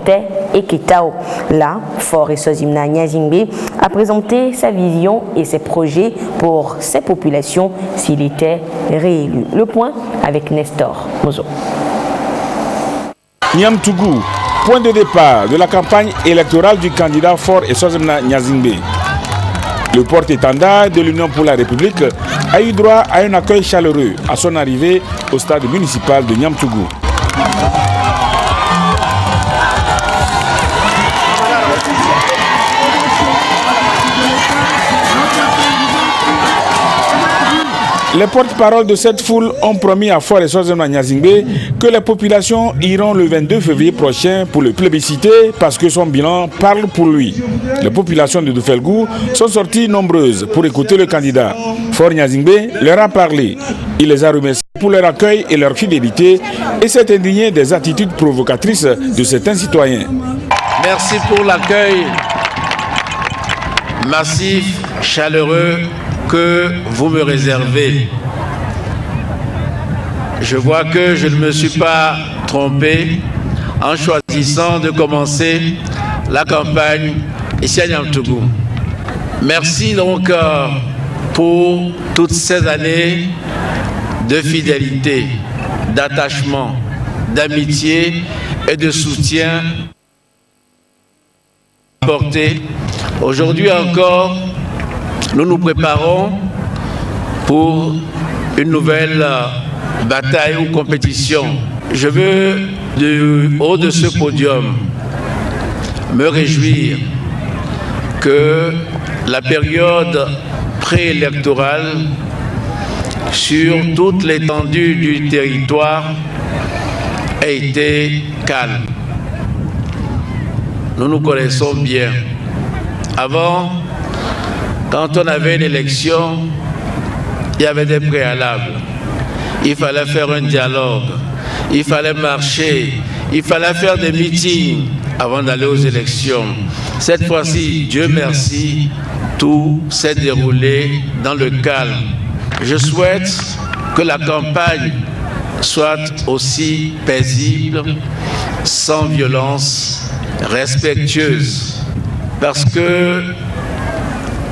Kanté et Ketao. Là, Fort Eswazimna Nyazingbe a présenté sa vision et ses projets pour ces populations s'il était réélu. Le point avec Nestor Mozo. Niamtougou, point de départ de la campagne électorale du candidat Fort Eswazimna Nyazingbe. Le porte-étendard de l'Union pour la République a eu droit à un accueil chaleureux à son arrivée au stade municipal de Niamtougou. Les porte-paroles de cette foule ont promis à Fort Eswazimna Nyazingbe que les populations iront le 22 février prochain pour le plébisciter parce que son bilan parle pour lui. Les populations de Doufelgou sont sorties nombreuses pour écouter le candidat. Fort Nyazingbe leur a parlé. Il les a remerciés pour leur accueil et leur fidélité et s'est indigné des attitudes provocatrices de certains citoyens. Merci pour l'accueil massif, chaleureux que vous me réservez. Je vois que je ne me suis pas trompé en choisissant de commencer la campagne ici à Niamtougou. Merci donc pour toutes ces années de fidélité, d'attachement, d'amitié et de soutien apporté. Aujourd'hui encore, nous nous préparons pour une nouvelle bataille ou compétition. Je veux, du haut de ce podium, me réjouir que la période préélectorale sur toute l'étendue du territoire ait été calme. Nous nous connaissons bien. Avant, quand on avait une élection, il y avait des préalables. Il fallait faire un dialogue, il fallait marcher, il fallait faire des meetings avant d'aller aux élections. Cette fois-ci, Dieu merci, tout s'est déroulé dans le calme. Je souhaite que la campagne soit aussi paisible, sans violence, respectueuse, parce que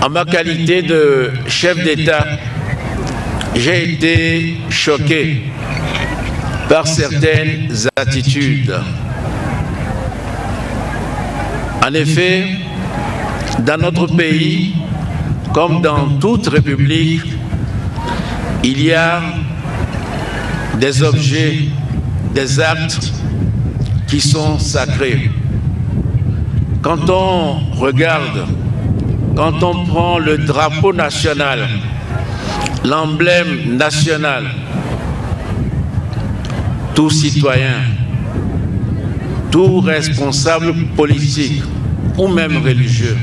en ma qualité de chef d'État, j'ai été choqué par certaines attitudes. En effet, dans notre pays, comme dans toute république, il y a des objets, des actes qui sont sacrés. Quand on regarde, quand on prend le drapeau national, l'emblème national, tout citoyen, tout responsable politique ou même religieux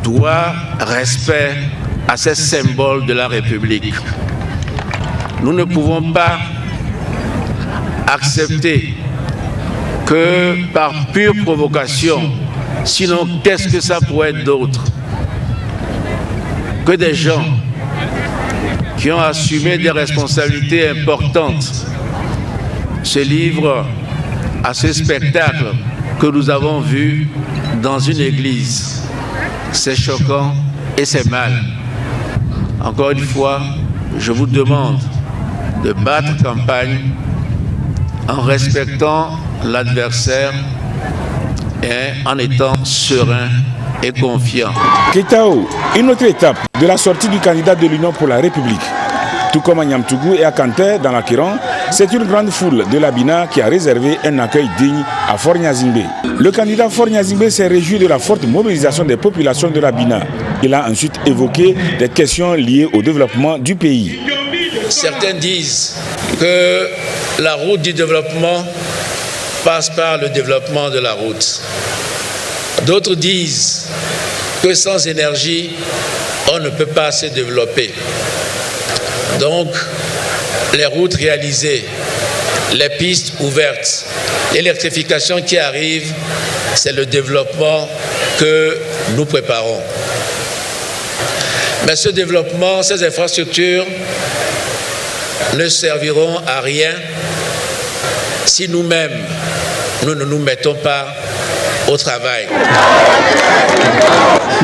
doit respect à ces symboles de la République. Nous ne pouvons pas accepter que par pure provocation, sinon qu'est-ce que ça pourrait être d'autre que des gens qui ont assumé des responsabilités importantes se livrent à ce spectacle que nous avons vu dans une église. C'est choquant et c'est mal. Encore une fois, je vous demande de battre campagne en respectant l'adversaire et en étant serein et confiant. Ketao, une autre étape de la sortie du candidat de l'Union pour la République. Tout comme à Niamtougou et à Kanté dans la Kiron, c'est une grande foule de l'Abina qui a réservé un accueil digne à Fort Nyazingbe. Le candidat Fort Nyazingbe s'est réjoui de la forte mobilisation des populations de l'Abina. Il a ensuite évoqué des questions liées au développement du pays. Certains disent que la route du développement passe par le développement de la route. D'autres disent que sans énergie, on ne peut pas se développer. Donc, les routes réalisées, les pistes ouvertes, l'électrification qui arrive, c'est le développement que nous préparons. Mais ce développement, ces infrastructures ne serviront à rien si nous-mêmes, nous ne nous mettons pas au travail.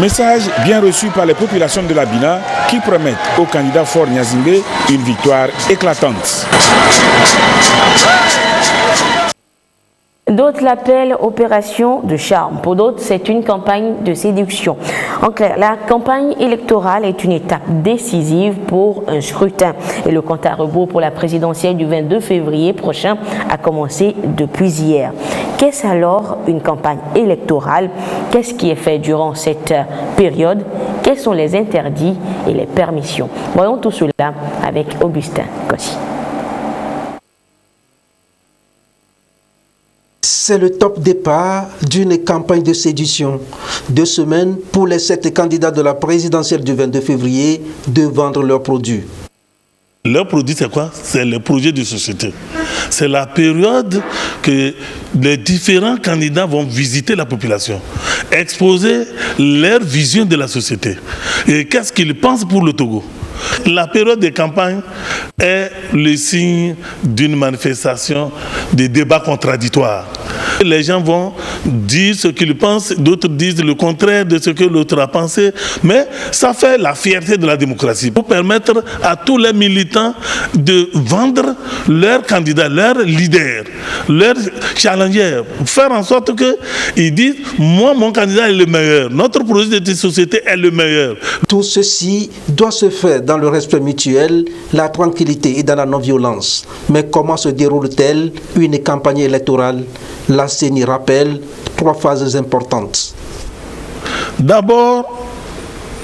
Message bien reçu par les populations de la Bina qui promettent au candidat Faure Gnassingbé une victoire éclatante. D'autres l'appellent opération de charme. Pour d'autres, c'est une campagne de séduction. En clair, la campagne électorale est une étape décisive pour un scrutin. Et le compte à rebours pour la présidentielle du 22 février prochain a commencé depuis hier. Qu'est-ce alors une campagne électorale? Qu'est-ce qui est fait durant cette période? Quels sont les interdits et les permissions? Voyons tout cela avec Augustin Kossi. C'est le top départ d'une campagne de séduction. 2 semaines pour les 7 candidats de la présidentielle du 22 février de vendre leurs produits. Leur produit, c'est quoi? C'est le projet de société. C'est la période que les différents candidats vont visiter la population, exposer leur vision de la société. Et qu'est-ce qu'ils pensent pour le Togo? La période de campagne est le signe d'une manifestation de débats contradictoires. Les gens vont dire ce qu'ils pensent, d'autres disent le contraire de ce que l'autre a pensé, mais ça fait la fierté de la démocratie pour permettre à tous les militants de vendre leurs candidats, leurs leaders, leurs challengers, faire en sorte qu'ils disent « moi, mon candidat est le meilleur, notre projet de société est le meilleur ». Tout ceci doit se faire dans le respect mutuel, la tranquillité et dans la non-violence. Mais comment se déroule-t-elle une campagne électorale? La CENI rappelle 3 phases importantes. D'abord,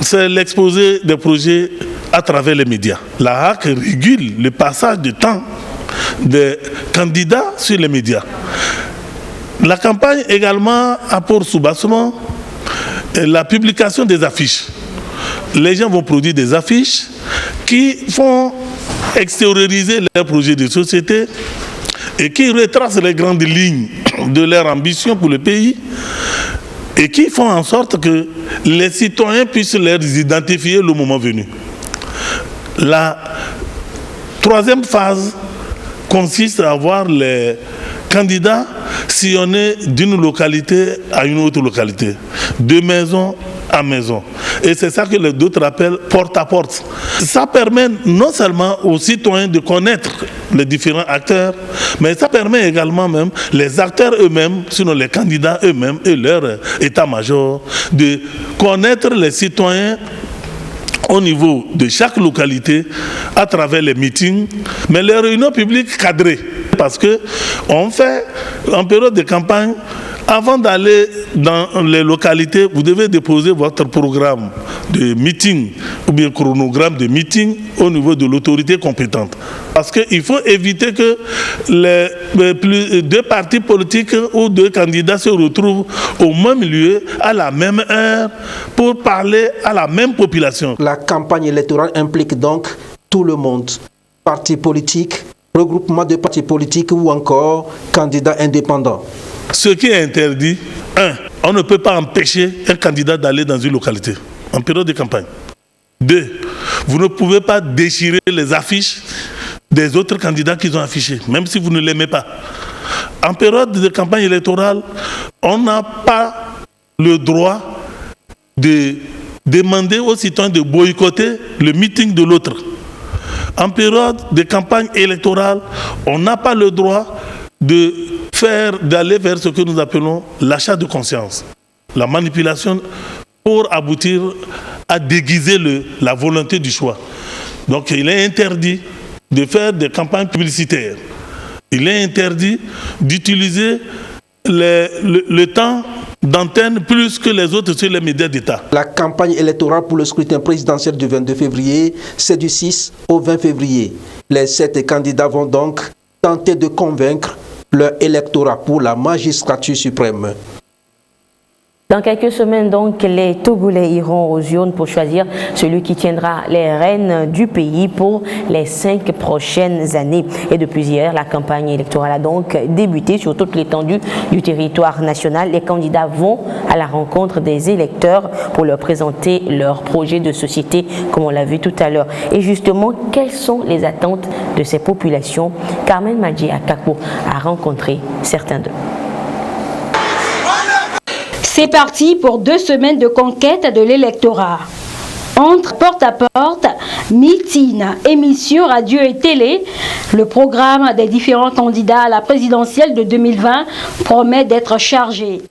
c'est l'exposé des projets à travers les médias. La HAC régule le passage de temps des candidats sur les médias. La campagne également a pour soubassement la publication des affiches. Les gens vont produire des affiches qui font extérioriser leurs projets de société et qui retracent les grandes lignes de leur ambition pour le pays et qui font en sorte que les citoyens puissent les identifier le moment venu. La 3e phase consiste à voir les candidats sillonner d'une localité à une autre localité, de maison à maison. Et c'est ça que les autres appellent porte-à-porte. Ça permet non seulement aux citoyens de connaître les différents acteurs, mais ça permet également même les acteurs eux-mêmes, sinon les candidats eux-mêmes et leur état-major, de connaître les citoyens au niveau de chaque localité à travers les meetings, mais les réunions publiques cadrées. Parce qu'on fait en période de campagne, avant d'aller dans les localités, vous devez déposer votre programme de meeting ou bien chronogramme de meeting au niveau de l'autorité compétente. Parce qu'il faut éviter que les 2 partis politiques ou 2 candidats se retrouvent au même lieu, à la même heure, pour parler à la même population. La campagne électorale implique donc tout le monde, partis politiques, regroupement de partis politiques ou encore candidats indépendants. Ce qui est interdit, 1, on ne peut pas empêcher un candidat d'aller dans une localité en période de campagne. 2, vous ne pouvez pas déchirer les affiches des autres candidats qu'ils ont affichés, même si vous ne l'aimez pas. En période de campagne électorale, on n'a pas le droit de demander aux citoyens de boycotter le meeting de l'autre. En période de campagne électorale, on n'a pas le droit d'aller vers ce que nous appelons l'achat de conscience, la manipulation pour aboutir à déguiser la volonté du choix. Donc il est interdit de faire des campagnes publicitaires. Il est interdit d'utiliser le temps d'antenne plus que les autres sur les médias d'État. La campagne électorale pour le scrutin présidentiel du 22 février, c'est du 6 au 20 février. Les 7 candidats vont donc tenter de convaincre leur électorat pour la magistrature suprême. Dans quelques semaines, donc, les Togolais iront aux urnes pour choisir celui qui tiendra les rênes du pays pour les 5 prochaines années. Et depuis hier, la campagne électorale a donc débuté sur toute l'étendue du territoire national. Les candidats vont à la rencontre des électeurs pour leur présenter leur projet de société, comme on l'a vu tout à l'heure. Et justement, quelles sont les attentes de ces populations? Carmen Madji Akako a rencontré certains d'eux. C'est parti pour 2 semaines de conquête de l'électorat. Entre porte-à-porte, meeting, émissions radio et télé, le programme des différents candidats à la présidentielle de 2020 promet d'être chargé.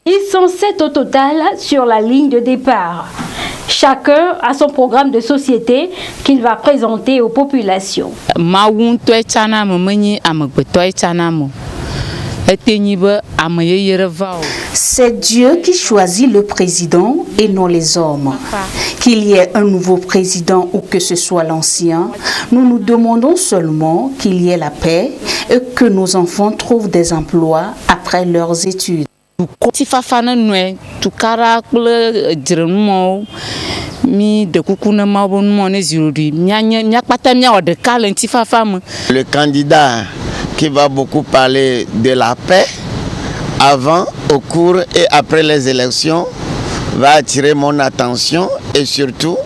Ils sont 7 au total sur la ligne de départ. Chacun a son programme de société qu'il va présenter aux populations. C'est Dieu qui choisit le président et non les hommes. Qu'il y ait un nouveau président ou que ce soit l'ancien, nous nous demandons seulement qu'il y ait la paix et que nos enfants trouvent des emplois après leurs études. Le candidat qui va beaucoup parler de la paix avant, au cours et après les élections va attirer mon attention, et surtout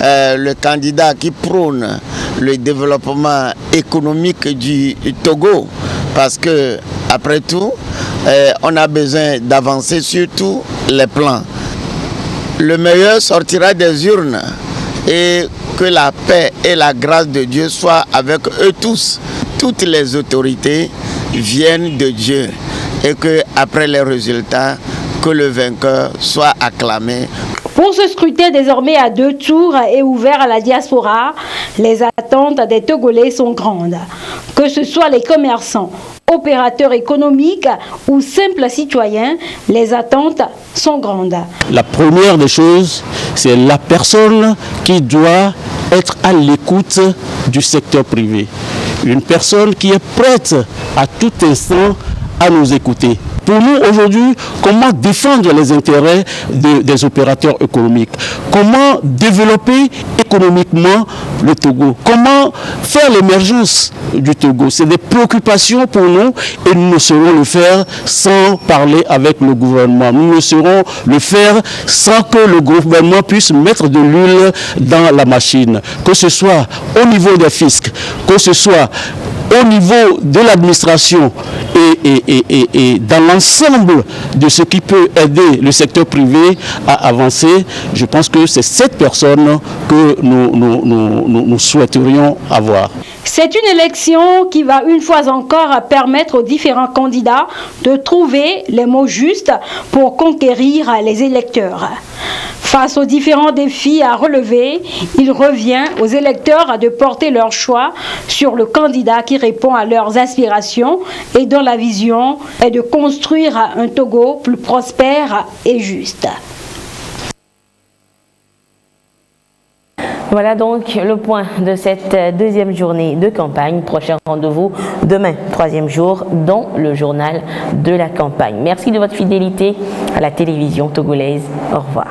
le candidat qui prône le développement économique du Togo, parce que après tout on a besoin d'avancer sur tous les plans. Le meilleur sortira des urnes, et que la paix et la grâce de Dieu soient avec eux tous. Toutes les autorités viennent de Dieu, et que après les résultats, que le vainqueur soit acclamé. Pour ce scrutin désormais à 2 tours et ouvert à la diaspora, les attentes des Togolais sont grandes. Que ce soit les commerçants, opérateurs économiques ou simples citoyens, les attentes sont grandes. La première des choses, c'est la personne qui doit être à l'écoute du secteur privé. Une personne qui est prête à tout instant à nous écouter. Pour nous aujourd'hui, comment défendre les intérêts des opérateurs économiques? Comment développer économiquement le Togo? Comment faire l'émergence du Togo? C'est des préoccupations pour nous, et nous ne saurons le faire sans parler avec le gouvernement. Nous ne saurons le faire sans que le gouvernement puisse mettre de l'huile dans la machine. Que ce soit au niveau des fiscs, que ce soit au niveau de l'administration et dans l'ensemble de ce qui peut aider le secteur privé à avancer, je pense que c'est cette personne que nous souhaiterions avoir. C'est une élection qui va une fois encore permettre aux différents candidats de trouver les mots justes pour conquérir les électeurs. Face aux différents défis à relever, il revient aux électeurs de porter leur choix sur le candidat qui répond à leurs aspirations et dont la vision est de construire un Togo plus prospère et juste. Voilà donc le point de cette 2e journée de campagne. Prochain rendez-vous demain, 3e jour, dans le journal de la campagne. Merci de votre fidélité à la télévision togolaise. Au revoir.